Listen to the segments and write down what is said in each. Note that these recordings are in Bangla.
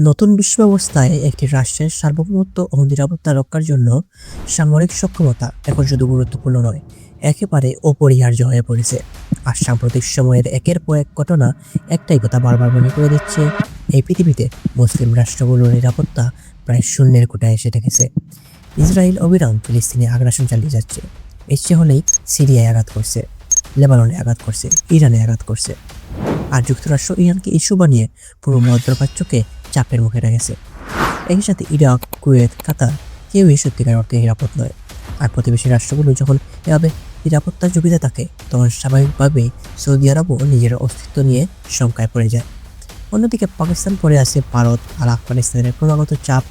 নতুন বিশ্ব ব্যবস্থায় একটি রাষ্ট্রের সার্বভৌমত্ব ও নিরাপত্তা রক্ষার জন্য সামরিক সক্ষমতা এখন শুধু গুরুত্বপূর্ণ নয়, একেবারে অপরিহার্য হয়ে পড়েছে। আর সাম্প্রতিক সময়ের একের পর এক ঘটনা একটাই কথা বারবার মনে করে দিচ্ছে, এই পৃথিবীতে মুসলিম রাষ্ট্রগুলোর নিরাপত্তা প্রায় শূন্যের কোঠায় এসে ঠেকেছে। ইসরায়েল অবিরাম ফিলিস্তিনে আগ্রাসন চালিয়ে যাচ্ছে। ইচ্ছে হলেই সিরিয়ায় আঘাত করছে, লেবাননে আঘাত করছে, ইরানে আঘাত করছে। আর যুক্তরাষ্ট্র ইরানকে ইস্যু বানিয়ে পুরো মধ্যপ্রাচ্যকে চাপের মুখে রেখেছে। একই সাথে ইরাক, কুয়েত, কাতার কেউই সত্যিকার অর্থে নিরাপদ নয়। আর প্রতিবেশী রাষ্ট্রগুলো যখন এভাবে নিরাপত্তার ঝুঁকিতে থাকে, তখন স্বাভাবিকভাবেই সৌদি আরবও নিজের অস্তিত্ব নিয়ে শঙ্কায় পড়ে যায়। অন্যদিকে পাকিস্তান পড়ে আছে ভারত আর আফগানিস্তানের ক্রমাগত চাপ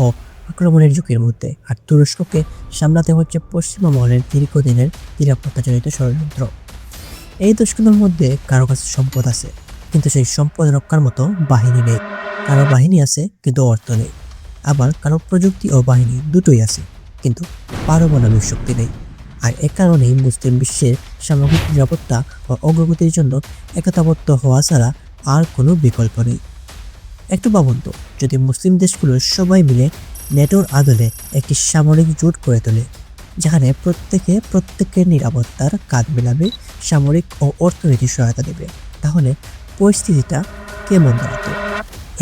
ও আক্রমণের ঝুঁকির মধ্যে। আর তুরস্ককে সামলাতে হচ্ছে পশ্চিমা মহলের দীর্ঘদিনের নিরাপত্তাজনিত ষড়যন্ত্র। এই দেশগুলোর মধ্যে কারো কাছে সম্পদ আছে, কিন্তু সেই সম্পদ রক্ষার মতো বাহিনী নেই। কারো বাহিনী আছে, কিন্তু অর্থ নেই। আবার কারো প্রযুক্তি ও বাহিনী দুটোই আছে, কিন্তু পারমাণবিক শক্তি নেই। আর এ কারণেই মুসলিম বিশ্বের সামগ্রিক নিরাপত্তা ও অগ্রগতির জন্য একতাবদ্ধ হওয়া ছাড়া আর কোনো বিকল্প নেই। একটু ভাবুন তো, যদি মুসলিম দেশগুলো সবাই মিলে নেটোর আদলে একটি সামরিক জোট করে তোলে, যেখানে প্রত্যেকের নিরাপত্তার কাঁধ মেলাবে, সামরিক ও অর্থনৈতিক সহায়তা দেবে, তাহলে পরিস্থিতিটা কেমন দাঁড়াতো?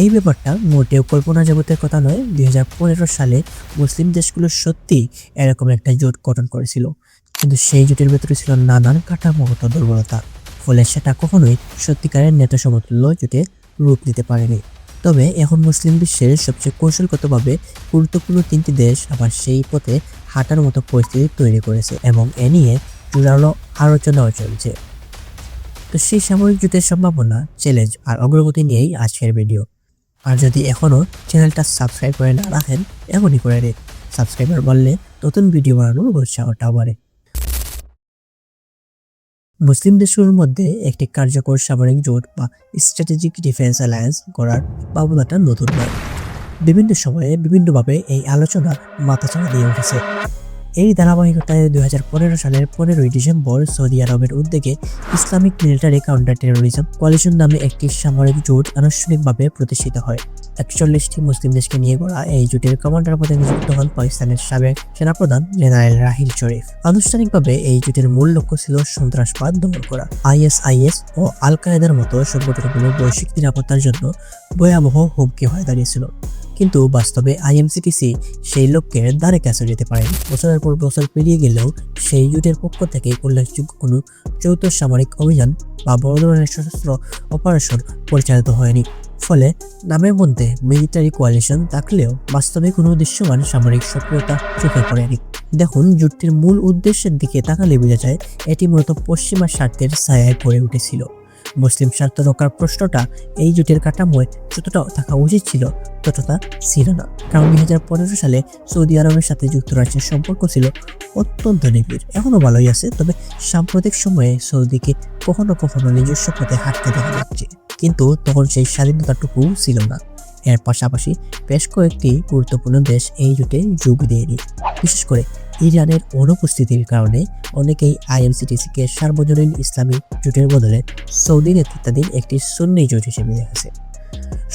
এই ব্যাপারটা মোটেও কল্পনা জগতের কথা নয়। 2015 সালে মুসলিম দেশগুলো সত্যি এরকম একটা জোট গঠন করেছিল, কিন্তু সেই জোটের ভেতরে ছিল নানান কাঠামোগত দুর্বলতা। ফলে সেটা কখনোই সত্যিকারের নেতা সমতুল্য জোটে রূপ নিতে পারেনি। তবে এখন মুসলিম বিশ্বের সবচেয়ে কৌশলগতভাবে গুরুত্বপূর্ণ তিনটি দেশ আবার সেই পথে হাঁটার মতো পরিস্থিতি তৈরি করেছে, এবং এ নিয়ে জোরালো আলোচনাও চলছে। তো সেই সামরিক জোটের সম্ভাবনা, চ্যালেঞ্জ আর অগ্রগতি নিয়েই আজকের ভিডিও। আর যদি এখনও চ্যানেলটা সাবস্ক্রাইব করে না রাখেন, এখনই করে নিন। সাবস্ক্রাইবার বাড়লে নতুন ভিডিও বানানোর উৎসাহটাও বাড়ে। মুসলিম দেশগুলোর মধ্যে একটি কার্যকর সামরিক জোট বা স্ট্র্যাটেজিক ডিফেন্স অ্যালায়েন্স করার ভাবনাটা নতুন নয়। বিভিন্ন সময়ে বিভিন্নভাবে এই আলোচনা মাথাচাড়া দিয়ে উঠেছে। এই ধারাবাহিকতায় 2015 সালের 15ই ডিসেম্বর সৌদি আরবের উদ্যোগে Islamic military counter terrorism coalition নামে একটি সামরিক জোট আনুষ্ঠানিকভাবে প্রতিষ্ঠিত হয়। 41টি মুসলিম দেশকে নিয়ে গড়া এই জোটের কমান্ডার পদে নিযুক্ত হন পাকিস্তানের সাবেক সেনাপ্রধান জেনারেল রাহিল শরীফ। আনুষ্ঠানিকভাবে এই জোটের মূল লক্ষ্য ছিল সন্ত্রাসবাদ দমন করা। আইএসআইএস ও আল কায়েদার মতো সংগঠনগুলো বৈশ্বিক নিরাপত্তার জন্য ভয়াবহ হুমকি হয়ে দাঁড়িয়েছিল। কিন্তু বাস্তবে আইএমসিটিসি সেই লক্ষ্যের ধারে কাছে যেতে পারেনি। বছরের পর বছর পেরিয়ে গেলেও সেই জোটের পক্ষ থেকে উল্লেখযোগ্য কোনো যৌথ সামরিক অভিযান বা বড় ধরনের সশস্ত্র অপারেশন পরিচালিত হয়নি। ফলে নামের মধ্যে মিলিটারি কোয়ালিশন থাকলেও বাস্তবে কোনো দৃশ্যমান সামরিক সক্রিয়তা চোখে পড়েনি। দেখুন, জোটটির মূল উদ্দেশ্যের দিকে তাকালে বোঝা যায় এটি মূলত পশ্চিমা স্বার্থের ছায়ায় পড়ে উঠেছিল। মুসলিম স্বার্থ রক্ষার প্রশ্নটা এই জোটের কাঠামোয় যতটা থাকা উচিত ছিল ততটা ছিল না। কারণ 2015 সালে সৌদি আরবের সাথে যুক্তরাষ্ট্রের সম্পর্ক ছিল অত্যন্ত নিবিড়, এখনো ভালোই আছে। তবে সাম্প্রতিক সময়ে সৌদিকে কখনো কখনো নিজস্ব পথে হাঁটতে দেখা যাচ্ছে, কিন্তু তখন সেই স্বাধীনতাটুকু ছিল না। এর পাশাপাশি বেশ কয়েকটি গুরুত্বপূর্ণ দেশ এই জোটে যোগ দেয়নি। বিশেষ করে ইরানের অনুপস্থিতির কারণে অনেকেই আইএমসিটিসিকে সার্বজনীন ইসলামী জোটের বদলে সৌদি নেতৃত্বাধীন একটি সুন্নি জোট হিসেবে দেখেছে।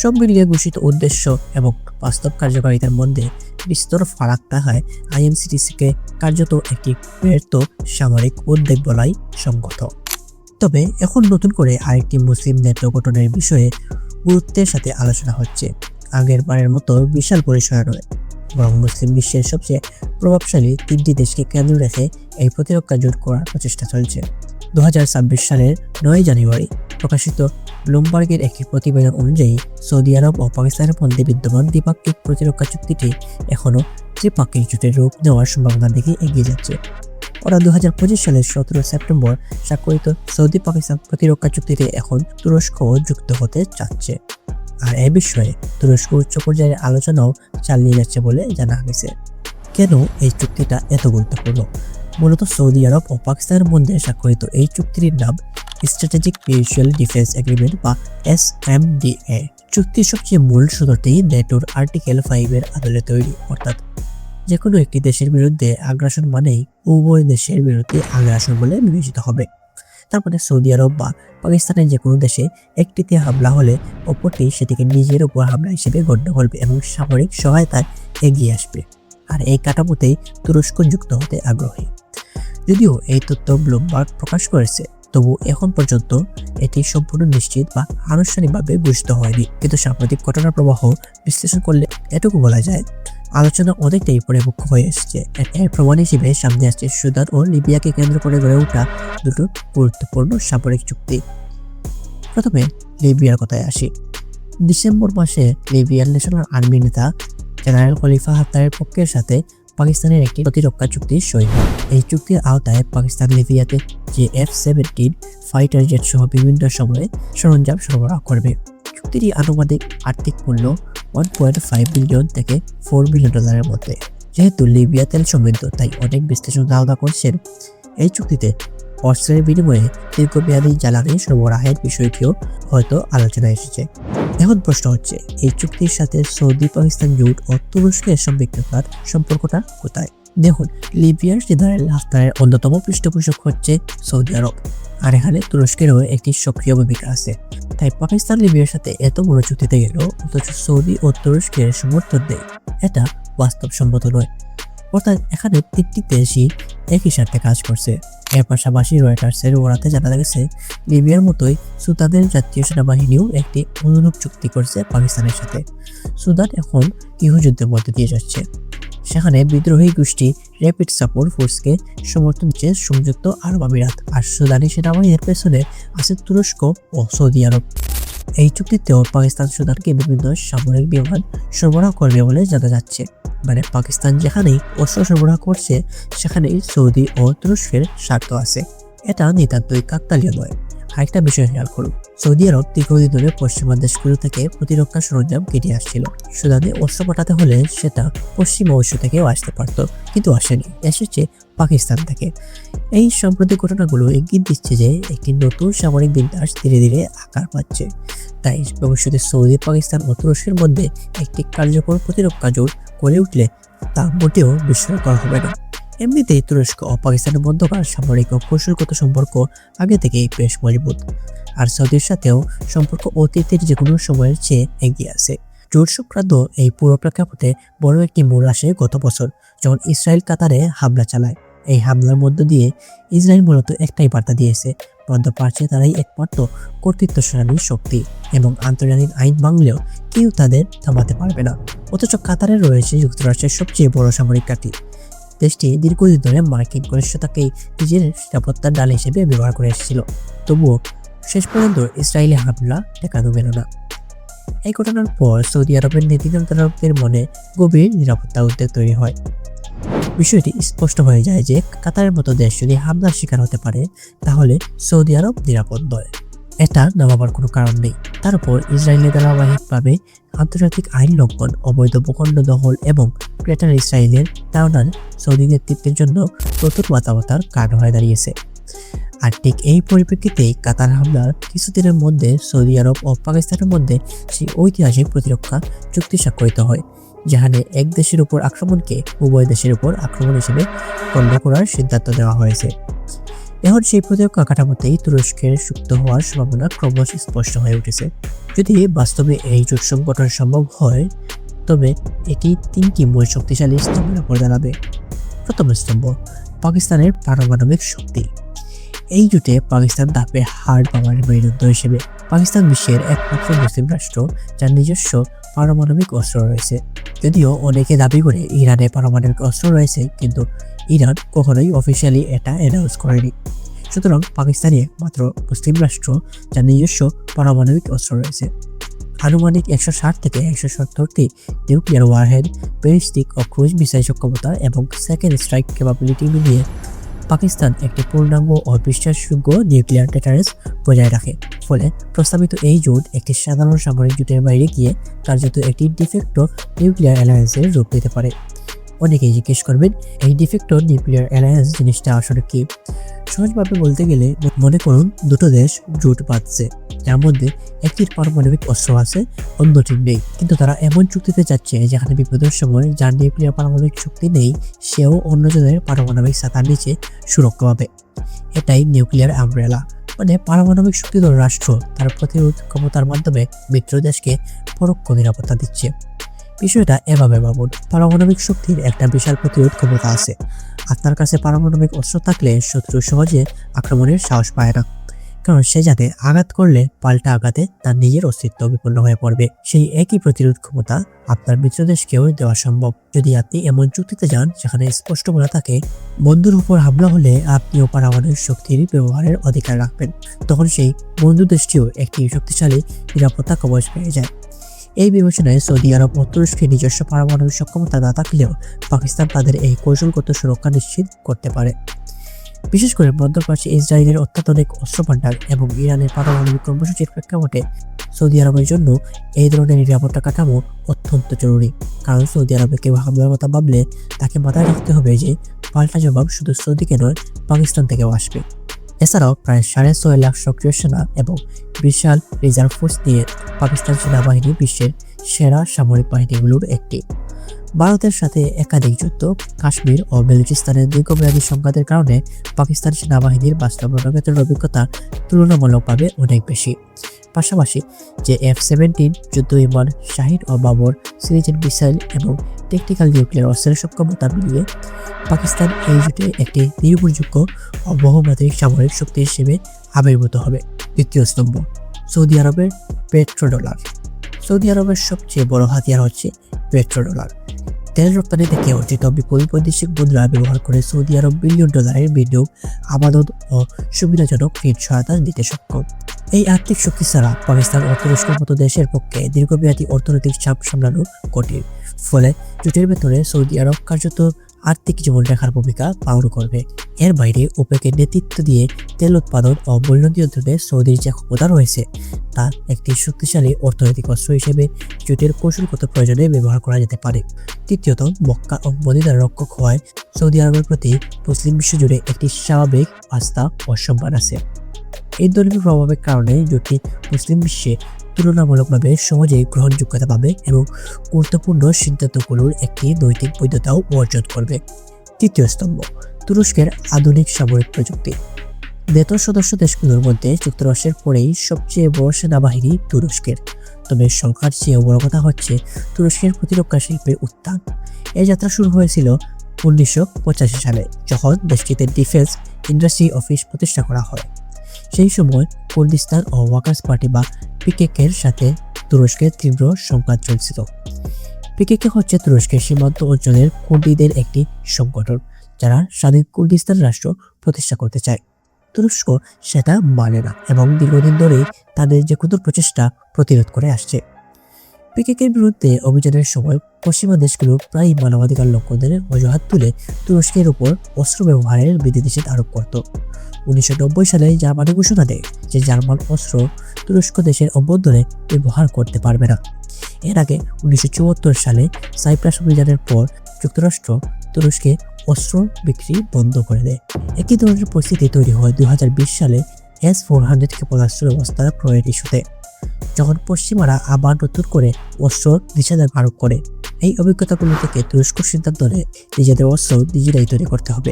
সব মিলিয়ে ঘোষিত উদ্দেশ্য এবং বাস্তব কার্যকারিতার মধ্যে বিস্তর ফারাক থাকায় আইএমসিটিসিকে কার্যত একটি ব্যর্থ সামরিক উদ্যোগ বলাই সঙ্গত। তবে এখন নতুন করে আরেকটি মুসলিম নেটো গঠনের বিষয়ে গুরুত্বের সাথে আলোচনা হচ্ছে। আগের বারের মতো বিশাল পরিসরে নয়, বরং মুসলিম বিশ্বের সবচেয়ে প্রভাবশালী তিনটি দেশকে কেন্দ্র রেখে এই প্রতিরক্ষা জোট করার প্রচেষ্টা চলছে। 2026 সালের 9 জানুয়ারি প্রকাশিত ব্লুমবার্গের একটি প্রতিবেদন অনুযায়ী সৌদি আরব ও পাকিস্তানের মধ্যে বিদ্যমান দ্বিপাক্ষিক প্রতিরক্ষা চুক্তিটি এখনও ত্রিপাক্ষিক জোটের রূপ নেওয়ার সম্ভাবনার দিকে এগিয়ে যাচ্ছে। ওরা 2025 সালের 17 সেপ্টেম্বর স্বাক্ষরিত সৌদি পাকিস্তান প্রতিরক্ষা চুক্তিতে এখন তুরস্কও যুক্ত হতে চাচ্ছে। আর এ বিষয়ে তুরস্ক উচ্চ পর্যায়ের আলোচনাও চালিয়ে যাচ্ছে বলে জানা গেছে। কেন এই চুক্তিটা এত গুরুত্বপূর্ণ? মূলত সৌদি আরব ও পাকিস্তানের মধ্যে স্বাক্ষরিত এই চুক্তির নাম স্ট্র্যাটেজিক মিউচুয়াল ডিফেন্স এগ্রিমেন্ট বা SMDA। চুক্তির সবচেয়ে মূল সূত্রটি নেটোর আর্টিকেল 5 এর আদলে তৈরি, অর্থাৎ যে কোনো একটি দেশের বিরুদ্ধে আগ্রাসন মানেই উভয় দেশের বিরুদ্ধে আগ্রাসন বলে বিবেচিত হবে। তার মানে সৌদি আরব বা পাকিস্তানের যে কোনো দেশে একটিতে হামলা হলে অপরটি সেটিকে নিজের উপর হামলা হিসেবে গণ্য করবে এবং সামরিক সহায়তায় এগিয়ে আসবে। আর এই কাঠামোতেই তুরস্ক যুক্ত হতে আগ্রহী। যদিও এই তথ্য ব্লুমবার্গ প্রকাশ করেছে, তবু এখন পর্যন্ত এটি সম্পূর্ণ নিশ্চিত বা আনুষ্ঠানিকভাবে ঘোষিত হয়নি। কিন্তু সাম্প্রতিক ঘটনার প্রবাহ বিশ্লেষণ করলে এটুকু বলা যায়, আলোচনা অনেকটাই পরিপক্ক হয়ে এসেছে। এর প্রমাণ হিসেবে সামনে আসছে সুদান ও লিবিয়াকে কেন্দ্র করে গড়ে ওঠা দুটো গুরুত্বপূর্ণ সামরিক চুক্তি। প্রথমে লিবিয়ার কথায় আসি। ডিসেম্বর মাসে লিবিয়ার ন্যাশনাল আর্মি নেতা জেনারেল খলিফা হাফতারের পক্ষের সাথে পাকিস্তানের একটি প্রতিরক্ষা চুক্তি সই হয়। এই চুক্তির আওতায় পাকিস্তান লিবিয়াতে যে F-17 ফাইটার জেট সহ বিভিন্ন সময়ে সরঞ্জাম সরবরাহ করবে। চুক্তিটি আনুমানিক আর্থিক মূল্য 1.5 বিলিয়ন থেকে 4 বিলিয়ন ডলারের মধ্যে। যেহেতু লিবিয়া তেল সমৃদ্ধ, তাই অনেক বিশ্লেষণ ধারণা করছেন এই চুক্তিতে অস্ত্রের বিনিময়ে দীর্ঘমেয়াদী জ্বালানি সরবরাহের বিষয়টিও হয়তো আলোচনায় এসেছে। এখন প্রশ্ন হচ্ছে, এই চুক্তির সাথে সৌদি পাকিস্তান জোট ও তুরস্কের সম্পৃক্ততার সম্পর্কটা কোথায়? দেখুন, লিবিয়ার জেনারেল হাফতারের অন্যতম পৃষ্ঠপোষক হচ্ছে সৌদি আরব, আর এখানে তুরস্কেরও একটি সক্রিয় ভূমিকা আছে। তাই পাকিস্তান লিবিয়ার সাথে এত বড় চুক্তিতে গেল, অথচ সৌদি ও তুরস্কের সমর্থন নেই, এটা বাস্তবসম্মত নয়। অর্থাৎ এখানে তিনটি দেশই একই সাথে কাজ করছে। এর পাশাপাশি রয়টার্সের বরাতে জানা গেছে, লিবিয়ার মতোই সুদানের জাতীয় সেনাবাহিনীও একটি অনুরূপ চুক্তি করছে পাকিস্তানের সাথে। সুদান এখন গৃহযুদ্ধের মধ্যে দিয়ে যাচ্ছে। সেখানে বিদ্রোহী গোষ্ঠী র্যাপিড সাপোর্ট ফোর্সকে সমর্থন দিচ্ছে সংযুক্ত আরব আমিরাত, আর সুদানি সেনাবাহিনীর পেছনে আছে তুরস্ক ও সৌদি আরব। এই চুক্তিতেও পাকিস্তান সুদানকে বিভিন্ন সামরিক বিমান সরবরাহ করবে বলে জানা যাচ্ছে। মানে পাকিস্তান যেখানেই অস্ত্র সরবরাহ করছে, সেখানেই সৌদি ও তুরস্কের স্বার্থ আছে। এটা নিতান্তই কাকতালীয় নয়। আরেকটা বিষয় খেয়াল করুন, সৌদি আরব দীর্ঘদিন ধরে পশ্চিমা দেশগুলো থেকে প্রতিরক্ষা সরঞ্জাম কিনে আসছিল। সুদানে অস্ত্র পাঠাতে হলে সেটা পশ্চিমা উৎস থেকেও আসতে পারত, কিন্তু আসেনি, এসেছে পাকিস্তান থেকে। এই সাম্প্রতিক ঘটনাগুলো ইঙ্গিত দিচ্ছে যে একটি নতুন সামরিক বিন্যাস ধীরে ধীরে আকার পাচ্ছে। তাই ভবিষ্যতে সৌদি, পাকিস্তান ও তুরস্কের মধ্যে একটি কার্যকর প্রতিরক্ষা জোট গড়ে উঠলে তা মোটেও বিস্ময়কর হবে না। এমনিতেই তুরস্ক ও পাকিস্তানের মধ্যকার সামরিক ও কৌশলগত সম্পর্ক আগে থেকেই বেশ মজবুত, আর সৌদির সাথেও সম্পর্ক অতীতের যে কোনো সময়ের চেয়ে এগিয়ে আছে। জোট সংক্রান্ত এই পুরো প্রেক্ষাপটে বড় একটি মোড় আসে গত বছর, যখন ইসরায়েল কাতারে হামলা চালায়। এই হামলার মধ্য দিয়ে ইসরায়েল মূলত একটাই বার্তা দিয়েছে, মধ্যপ্রাচ্যে তারাই একমাত্র কর্তৃত্বশালী শক্তি এবং আন্তর্জাতিক আইন ভাঙলেও কেউ তাদের থামাতে পারবে না। অথচ কাতারে রয়েছে যুক্তরাষ্ট্রের সবচেয়ে বড় সামরিক ঘাঁটি। দেশটি দীর্ঘদিন ধরে মার্কিন ঘনিষ্ঠতাকেই নিজের নিরাপত্তার ডাল হিসেবে ব্যবহার করে এসেছিল। তবুও শেষ পর্যন্ত ইসরায়েলি হামলা ঠেকানো গেল না। এই ঘটনার পর সৌদি আরবের নীতিনির্ধারকদের মনে গভীর নিরাপত্তা উদ্বেগ তৈরি হয়। বিষয়টি স্পষ্ট হয়ে যায় যে কাতারের মতো দেশ যদি হামলার শিকার হতে পারে, তাহলে সৌদি আরব নিরাপদ নয়। এটা না ভাবার কোনো কারণ নেই। তার উপর ইসরায়েলের ধারাবাহিকভাবে আন্তর্জাতিক আইন লঙ্ঘন, অবৈধ ভূখণ্ড দখল এবং গ্রেটার ইসরায়েলের টাউনাল সৌদি নেতৃত্বের জন্য নতুন মাতামাতার কারণ হয়ে দাঁড়িয়েছে। আর ঠিক এই পরিপ্রেক্ষিতেই কাতার হামলার কিছুদিনের মধ্যে সৌদি আরব ও পাকিস্তানের মধ্যে সেই ঐতিহাসিক প্রতিরক্ষা চুক্তি স্বাক্ষরিত হয়, যেখানে এক দেশের উপর আক্রমণকে উভয় দেশের উপর আক্রমণ হিসেবে গণ্য করার সিদ্ধান্ত নেওয়া হয়েছে। এখন সেই প্রতিরক্ষা কাঠামোতেই তুরস্কের যুক্ত হওয়ার সম্ভাবনা ক্রমশ স্পষ্ট হয়ে উঠেছে। যদি বাস্তবে এই জোট সংগঠন সম্ভব হয়, তবে এটি তিনটি মূল শক্তিশালী স্তম্ভের উপর দাঁড়াবে। প্রথম স্তম্ভ, পাকিস্তানের পারমাণবিক শক্তি। এই জোটে পাকিস্তান থাকবে হার্ড পাওয়ারের মেরুদণ্ড হিসেবে। পাকিস্তান বিশ্বের একমাত্র মুসলিম রাষ্ট্র যার নিজস্ব পারমাণবিক অস্ত্র রয়েছে। যদিও অনেকে দাবি করে ইরানে পারমাণবিক অস্ত্র রয়েছে, কিন্তু ইরান কখনোই অফিসিয়ালি এটা অ্যানাউন্স করেনি। সুতরাং পাকিস্তানই একমাত্র মুসলিম রাষ্ট্র যার নিজস্ব পারমাণবিক অস্ত্র রয়েছে। আনুমানিক 160 থেকে 170টি নিউক্লিয়ার ওয়ারহেড, ব্যালিস্টিক ও ক্রুজ মিসাইল সক্ষমতা এবং সেকেন্ড স্ট্রাইক ক্যাপাবিলিটি মিলিয়ে পাকিস্তান একটি পূর্ণাঙ্গ ও বিশ্বাসযোগ্য নিউক্লিয়ার ডেটারেন্স বজায় রাখে। ফলে প্রস্তাবিত এই জোট একটি সাধারণ সামরিক জোটের বাইরে গিয়ে কার্যত একটি ডিফেক্টো নিউক্লিয়ার অ্যালায়েন্সের রূপ দিতে পারে। অনেকেই জিজ্ঞেস করবেন এই ডিফেক্টর নিউক্লিয়ার অ্যালায়েন্স জিনিসটা আসলে কি। সহজভাবে বলতে গেলে মনে করুন দুটো দেশ জোট বাঁধছে, যার মধ্যে একটির পারমাণবিক অস্ত্র আছে, অন্যটির নেই, কিন্তু তারা এমন চুক্তিতে যাচ্ছে যেখানে বিপদের সময় যার নিউক্লিয়ার পারমাণবিক শক্তি নেই সেও অন্যজনের পারমাণবিক ছাতার নিচে সুরক্ষা পাবে। এটাই নিউক্লিয়ার আমব্রেলা, মানে পারমাণবিক শক্তিধর রাষ্ট্র তার প্রতিরোধ ক্ষমতার মাধ্যমে মিত্র দেশকে পরোক্ষ নিরাপত্তা দিচ্ছে। বিষয়টা এভাবে ভাবুন, পারমাণবিক শক্তির একটা বিশাল প্রতিরোধ ক্ষমতা আছে। আপনার কাছে পারমাণবিক অস্ত্র থাকলে শত্রু সহজে আক্রমণের সাহস পায় না, কারণ সে জানে আঘাত করলে পাল্টা আঘাতে তার নিজের অস্তিত্ব বিপন্ন হয়ে পড়বে। সেই একই প্রতিরোধ ক্ষমতা আপনার মিত্র দেশকেও দেওয়া সম্ভব, যদি আপনি এমন চুক্তিতে যান যেখানে স্পষ্ট বলা থাকে বন্ধুর উপর হামলা হলে আপনিও পারমাণবিক শক্তির ব্যবহারের অধিকার রাখবেন। তখন সেই বন্ধু দেশটিও একটি শক্তিশালী নিরাপত্তা কবচ পেয়ে যায়। এই বিবেচনায় সৌদি আরব ও তুরস্কের নিজস্ব পারমাণবিক সক্ষমতা না থাকলেও পাকিস্তান তাদের এই কৌশলগত সুরক্ষা নিশ্চিত করতে পারে। বিশেষ করে মধ্যপ্রাচ্যে ইসরায়েলের অত্যাধুনিক অস্ত্র ভান্ডার এবং ইরানের পারমাণবিক কর্মসূচির প্রেক্ষাপটে সৌদি আরবের জন্য এই ধরনের নিরাপত্তা কাঠামো অত্যন্ত জরুরি। কারণ সৌদি আরবে কেউ হামলার কথা ভাবলে তাকে মাথায় রাখতে হবে যে পাল্টা জবাব শুধু সৌদিকে নয়, পাকিস্তান থেকেও আসবে। এছাড়াও প্রায় 6.5 লাখ সক্রিয় সেনা এবং বিশাল রিজার্ভ ফোর্স নিয়ে পাকিস্তান সেনাবাহিনী বিশ্বের সেরা সামরিক বাহিনীগুলোর একটি। ভারতের সাথে একাধিক যুদ্ধ, কাশ্মীর ও বেলুচিস্তানের দীর্ঘমেয়াদী সংঘাতের কারণে পাকিস্তান সেনাবাহিনীর বাস্তব রণক্ষেত্রের অভিজ্ঞতা তুলনামূলকভাবে অনেক বেশি। পাশাপাশি যে F-17 যুদ্ধ বিমান, শাহিদ ও বাবর সিরিজের মিসাইল এবং টেকনিক্যাল নিউক্লিয়ার অস্ত্রের সক্ষমতা মিলিয়ে পাকিস্তান এই জোটে একটি নির্ভরযোগ্য ও বহুমাত্রিক সামরিক শক্তি হিসেবে আবির্ভূত হবে। দ্বিতীয় স্তম্ভ, সৌদি আরবের পেট্রোডলার। সৌদি আরবের সবচেয়ে বড় হাতিয়ার হচ্ছে পেট্রোডলার। তেল রপ্তানি থেকে অর্জিত বিপুল বৈদেশিক মুদ্রা ব্যবহার করে সৌদি আরব বিলিয়ন ডলারের বিনিয়োগ, আমানত ও সুবিধাজনক ঋণ সহায়তা দিতে সক্ষম। এই আর্থিক শক্তি ছাড়া পাকিস্তান ও তুরস্কের মতো দেশের পক্ষে দীর্ঘমেয়াদী অর্থনৈতিক চাপ সামলানো কঠিন। ফলে জোটের ভেতরে সৌদি আরব কার্যত আর্থিক জীবনরেখার ভূমিকা পালন করবে। এর বাইরে ওপেকের নেতৃত্ব দিয়ে তেল উৎপাদন ও মূল্য নিয়ন্ত্রণে সৌদির যে ক্ষমতা রয়েছে তা একটি শক্তিশালী অর্থনৈতিক অস্ত্র হিসেবে জোটের কৌশলগত প্রয়োজনে ব্যবহার করা যেতে পারে। তৃতীয়ত, মক্কা ও মদিনার রক্ষক হওয়ায় সৌদি আরবের প্রতি মুসলিম বিশ্বজুড়ে একটি স্বাভাবিক আস্থা ও সম্মান আছে। এই ধর্মীয় প্রভাবের কারণে জোটটি মুসলিম বিশ্বে তুলনামূলকভাবে সহজেই গ্রহণযোগ্যতা পাবে এবং গুরুত্বপূর্ণ সিদ্ধান্তগুলোর একটি নৈতিক বৈধতাও অর্জন করবে। তৃতীয় স্তম্ভ, তুরস্কের আধুনিক সামরিক প্রযুক্তি। নেটো সদস্য দেশগুলোর মধ্যে যুক্তরাষ্ট্রের পরেই সবচেয়ে বড় সেনাবাহিনী তুরস্কের। তবে সংখ্যার চেয়েও বড় কথা হচ্ছে তুরস্কের প্রতিরক্ষা শিল্পের উত্থান। এই যাত্রা শুরু হয়েছিল 1985 সালে, যখন দেশটিতে ডিফেন্স ইন্ডাস্ট্রি অফিস প্রতিষ্ঠা করা হয়। সেই সময় কুর্দিস্তান ও ওয়ার্কার্স পার্টি বা পিকেকের সাথে তুরস্কের তীব্র সংঘাত চলছিল। পিকেকে হচ্ছে তুরস্কের সীমান্ত অঞ্চলের কুর্দিদের একটি সংগঠন, যারা স্বাধীন কুর্দিস্তান রাষ্ট্র প্রতিষ্ঠা করতে চায়। তুরস্ক সেটা মানে না এবং দীর্ঘদিন ধরেই তাদের যে কোনো প্রচেষ্টা প্রতিরোধ করে আসছে। পিকেকের বিরুদ্ধে অভিযানের সময় পশ্চিমা দেশগুলো প্রায় মানবাধিকার লঙ্ঘনের অজুহাত তুলে তুরস্কের উপর অস্ত্র ব্যবহারের বিধিনিষেধ আরোপ করত। 1990 সালে জার্মানি ঘোষণা দেয় যে জার্মান অস্ত্র তুরস্ক দেশের অভ্যন্তরে ব্যবহার করতে পারবে না। এর আগে 1974 সালে সাইপ্রাস অভিযানের পর যুক্তরাষ্ট্র তুরস্কে অস্ত্র বিক্রি বন্ধ করে দেয়। একই ধরনের পরিস্থিতি তৈরি হয় 2020 সালে S-400 ক্ষেপণাস্ত্র ব্যবস্থা প্রয়োগ ইস্যুতে, যখন পশ্চিমারা আবার নতুন করে অস্ত্র নিষেধাজ্ঞা আরোপ করে। এই অভিজ্ঞতাগুলো থেকে তুরস্ক সিদ্ধান্ত নেয় নিজেদের অস্ত্র নিজেরাই তৈরি করতে হবে।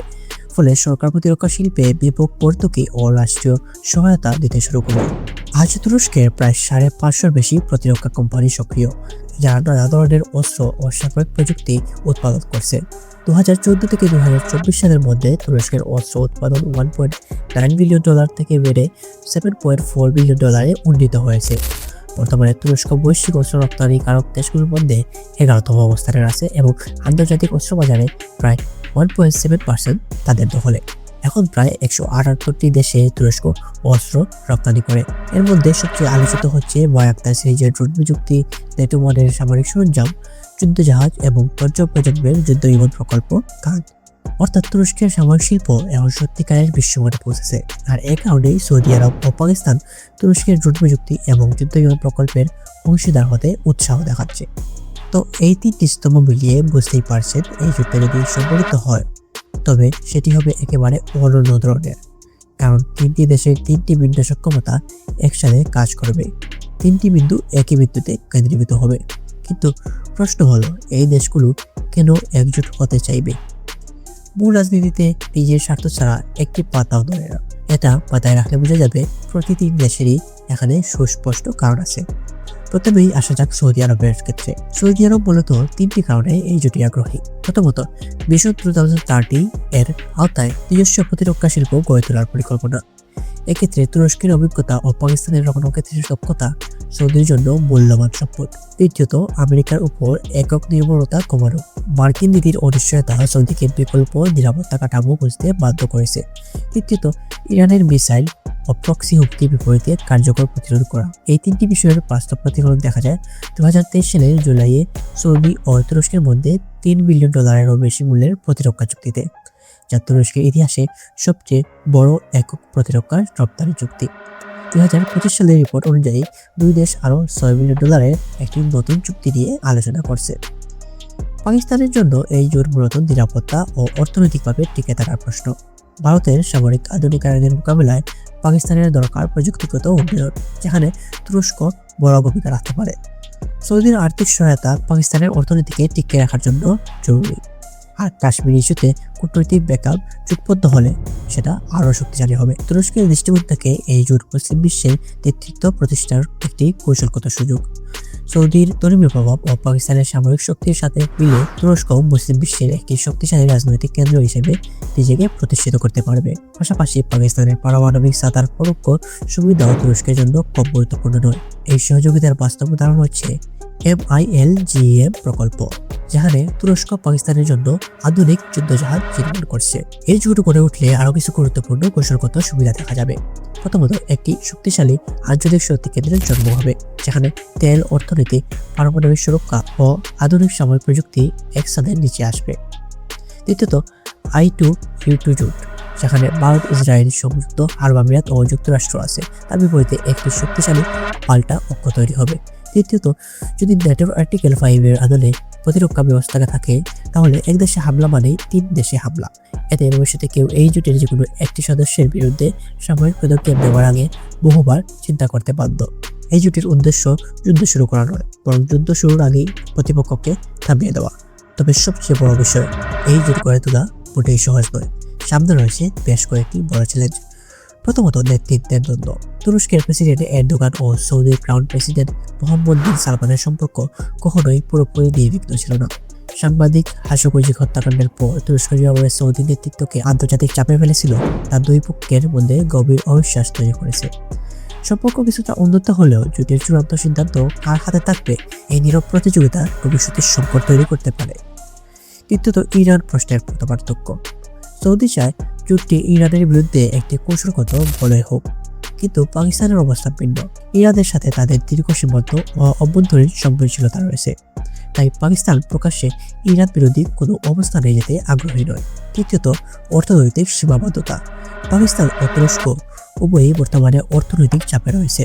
ফলে সরকার প্রতিরক্ষা শিল্পে ব্যাপক ভর্তুকি ও রাষ্ট্রীয় সহায়তা দিতে শুরু করে। আজ তুরস্কের প্রায় 550-র বেশি প্রতিরক্ষা কোম্পানি সক্রিয়, যারা নানা ধরনের অস্ত্র ও সামরিক প্রযুক্তি উৎপাদন করছে। 2014 থেকে 2024 সালের মধ্যে তুরস্কের অস্ত্র উৎপাদন $1.9 বিলিয়ন থেকে বেড়ে $7.4 বিলিয়ন উন্নীত হয়েছে। বর্তমানে তুরস্ক বৈশ্বিক অস্ত্র রপ্তানিকারক দেশগুলোর মধ্যে 11তম অবস্থানে আছে এবং আন্তর্জাতিক অস্ত্র বাজারে প্রায় 1.7% তাদের দখলে। এখন প্রায় 178টি দেশে তুরস্ক অস্ত্র রপ্তানি করে। এর মধ্যে সবচেয়ে আলোচিত হচ্ছে বায়াক্তার সিরিজের ড্রোন প্রযুক্তি, নেটো মডেলের সামরিক সরঞ্জাম, যুদ্ধজাহাজ এবং পঞ্চম প্রজন্মের যুদ্ধ বিমান প্রকল্প কাঁধ। অর্থাৎ তুরস্কের সামরিক শিল্প এখন সত্যিকারের বিশ্বমানে পৌঁছেছে। আর এ কারণেই সৌদি আরব ও পাকিস্তান তুরস্কের ড্রোন প্রযুক্তি এবং যুদ্ধ বিমান প্রকল্পের অংশীদার হতে উৎসাহ দেখাচ্ছে। তো এই তিনটি স্তম্ভ মিলিয়ে বুঝতেই পারছেন এই জোটটা যদি সংগঠিত হয় তবে সেটি হবে একেবারে অনন্য ধরনের, কারণ তিনটি দেশের তিনটি ভিন্ন সক্ষমতা একসাথে কাজ করবে, তিনটি বিন্দু একই বিন্দুতে কেন্দ্রীভূত হবে। কিন্তু প্রশ্ন হলো এই দেশগুলো কেন একজোট হতে চাইবে? মূল রাজনীতিতে নিজের স্বার্থ ছাড়া একটি পাতাও ধরে না। এটা পাতায় রাখলে বোঝা যাবে প্রতিটি দেশেরই এখানে সুস্পষ্ট কারণ আছে। প্রথমেই আসা যাক সৌদি আরবের ক্ষেত্রে। সৌদি আরব মূলত তিনটি কারণে এই জোটে আগ্রহী। প্রথমত, ভিশন 2030 এর আওতায় নিজস্ব প্রতিরক্ষা শিল্প গড়ে তোলার পরিকল্পনা। এক্ষেত্রে তুরস্কের অভিজ্ঞতা ও পাকিস্তানের রক্ষণাক্ষেত্রের দক্ষতা সৌদির জন্য মূল্যবান সম্পদ। দ্বিতীয়ত, আমেরিকার উপর একক নির্ভরতা কমানো। মার্কিন নীতির অনিশ্চয়তা সৌদিকে বিকল্প নিরাপত্তা কাঠামো খুঁজতে বাধ্য করেছে। তৃতীয়ত, ইরানের মিসাইল ও প্রক্সি হুমকির বিপরীতে কার্যকর প্রতিরোধ করা। এই তিনটি বিষয়ের বাস্তব প্রতিফলন দেখা যায় 2023 সালের জুলাইয়ে সৌদি ও তুরস্কের মধ্যে $3 বিলিয়নেরও বেশি মূল্যের প্রতিরক্ষা চুক্তিতে, যা তুরস্কের ইতিহাসে সবচেয়ে বড় একক প্রতিরক্ষা রপ্তানি চুক্তি। 2025 সালের রিপোর্ট অনুযায়ী দুই দেশ আরও $6 বিলিয়ন একটি নতুন চুক্তি নিয়ে আলোচনা করছে। পাকিস্তানের জন্য এই জোট মূলত নিরাপত্তা ও অর্থনৈতিকভাবে টিকে থাকার প্রশ্ন। ভারতের সামরিক আধুনিকায়নের মোকাবিলায় পাকিস্তানের দরকার প্রযুক্তিগত উন্নয়ন, যেখানে তুরস্ক বড় ভূমিকা রাখতে পারে। সৌদির আর্থিক সহায়তা পাকিস্তানের অর্থনীতিকে টিকিয়ে রাখার জন্য জরুরি। আর কাশ্মীর ইস্যুতে কূটনৈতিক ব্যাকআপ জোটবদ্ধ হলে সেটা আরও শক্তিশালী হবে। তুরস্কের দৃষ্টিকোণ থেকে এই জোট মুসলিম বিশ্বের নেতৃত্ব প্রতিষ্ঠার একটি কৌশলগত সুযোগ। সৌদির ধর্মীয় প্রভাব ও পাকিস্তানের সামরিক শক্তির সাথে মিলে তুরস্ক মুসলিম বিশ্বের একটি শক্তিশালী রাজনৈতিক কেন্দ্র হিসেবে নিজেকে প্রতিষ্ঠিত করতে পারবে। পাশাপাশি পাকিস্তানের পারমাণবিক সাতার পরোক্ষ সুবিধাও তুরস্কের জন্য কম গুরুত্বপূর্ণ নয়। এই সহযোগিতার বাস্তব উদাহরণ হচ্ছে MILGEM প্রকল্প, যেখানে তুরস্ক পাকিস্তানের জন্য আধুনিক যুদ্ধজাহাজ নির্মাণ করছে। এই জোট গড়ে উঠলে আরও কিছু গুরুত্বপূর্ণ কৌশলগত সুবিধা দেখা যাবে। প্রথমত, একটি শক্তিশালী আঞ্চলিক শক্তি কেন্দ্রের জন্ম হবে, যেখানে তেল, অর্থনীতি, পারমাণবিক সুরক্ষা ও আধুনিক সামরিক প্রযুক্তি একসাথে নিচে আসবে। দ্বিতীয়ত, I2U2 জোট, যেখানে ভারত, ইসরায়েল, সংযুক্ত আরব আমিরাত ও যুক্তরাষ্ট্র আছে, তার বিপরীতে একটি শক্তিশালী পাল্টা অক্ষ তৈরি হবে। তৃতীয়ত, যদি ন্যাটোর আর্টিকেল 5 এর আদলে প্রতিরক্ষা ব্যবস্থাটা থাকে, তাহলে এক দেশে হামলা মানেই 3 দেশে হামলা। এতে ভবিষ্যতে কেউ এই জোটের যে কোনো একটি সদস্যের বিরুদ্ধে সামরিক পদক্ষেপ নেওয়ার আগে বহুবার চিন্তা করতে বাধ্য। এই জোটের উদ্দেশ্য যুদ্ধ শুরু করা নয়, বরং যুদ্ধ শুরুর আগেই প্রতিপক্ষকে থামিয়ে দেওয়া। তবে সবচেয়ে বড় বিষয়, এই জোট গড়ে তোলা মোটেই সহজ নয়। সামনে রয়েছে বেশ কয়েকটি বড় চ্যালেঞ্জ। প্রথমত, নেতৃত্বের দ্বন্দ্ব। তুরস্কের প্রেসিডেন্ট এরদোগান ও সৌদির ক্রাউন প্রেসিডেন্ট মোহাম্মদ বিন সালমানের সম্পর্ক কখনোই পুরোপুরি নির্বিঘ্ন ছিল না। সাংবাদিক খাশোগি হত্যাকাণ্ডের পর তুরস্ক যেভাবে সৌদি নেতৃত্বকে আন্তর্জাতিক চাপে ফেলেছিল, তা দুই পক্ষের মধ্যে গভীর অবিশ্বাস তৈরি করেছে। সম্পর্ক কিছুটা উন্নত হলেও জোটের চূড়ান্ত সিদ্ধান্ত কার হাতে থাকবে, এই নীরব প্রতিযোগিতা ভবিষ্যতে সংকট তৈরি করতে পারে। তৃতীয়ত, ইরান প্রশ্নের পার্থক্য। সৌদি চায় জোটটি ইরানের বিরুদ্ধে একটি কৌশলগত বলয় হোক, কিন্তু পাকিস্তানের অবস্থা ভিন্ন। ইরানের সাথে তাদের দীর্ঘ সীমান্ত ও অভ্যন্তরীণ সংবেদনশীলতা রয়েছে, তাই পাকিস্তান প্রকাশ্যে ইরান বিরোধী কোনো অবস্থানে যেতে আগ্রহী নয়। তৃতীয়ত, অর্থনৈতিক সীমাবদ্ধতা। পাকিস্তান ও তুরস্ক উভয়ই বর্তমানে অর্থনৈতিক চাপে রয়েছে।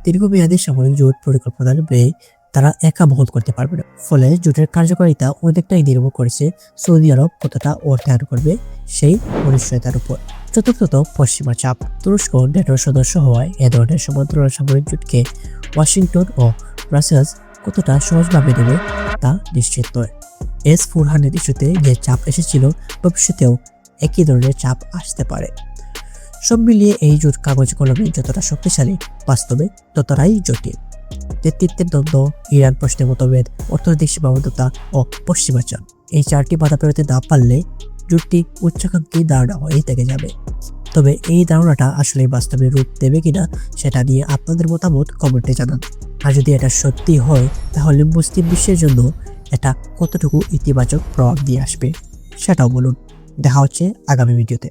দীর্ঘমেয়াদী সামরিক জোট পরিকল্পনার ব্যয় তারা একা বহন করতে পারবে না। ফলে জোটের কার্যকারিতা অনেকটাই নির্ভর করেছে সৌদি আরব কতটা অর্থায়ন করবে সেই অনিশ্চয়তার উপর। চতুর্থত, পশ্চিমা চাপ। তুরস্ক ন্যাটোর সদস্য হওয়ায় এ ধরনের সমান্তরাল সামরিক জোটকে ওয়াশিংটন ও ব্রাসেলস কতটা সহজভাবে নেবে তা নিশ্চিত নয়। S-400 ইস্যুতে যে চাপ এসেছিল, ভবিষ্যতেও একই ধরনের চাপ আসতে পারে। সব মিলিয়ে এই জোট কাগজ কলমে যতটা শক্তিশালী, বাস্তবে ততটাই জটিল। নেতৃত্বের দ্বন্দ্ব, ইরান প্রশ্নে মতভেদ, অর্থনৈতিক সীমাবদ্ধতা ও পশ্চিমা চাপ, এই 4টি বাধা পেরোতে না পারলে জোটটি উচ্চাকাঙ্ক্ষী ধারণা হয়েই থেকে যাবে। তবে এই ধারণাটা আসলে বাস্তবে রূপ দেবে কিনা সেটা নিয়ে আপনাদের মতামত কমেন্টে জানান। আর যদি এটা সত্যি হয়, তাহলে মুসলিম বিশ্বের জন্য এটা কতটুকু ইতিবাচক প্রভাব দিয়ে আসবে সেটাও বলুন। দেখা হচ্ছে আগামী ভিডিওতে।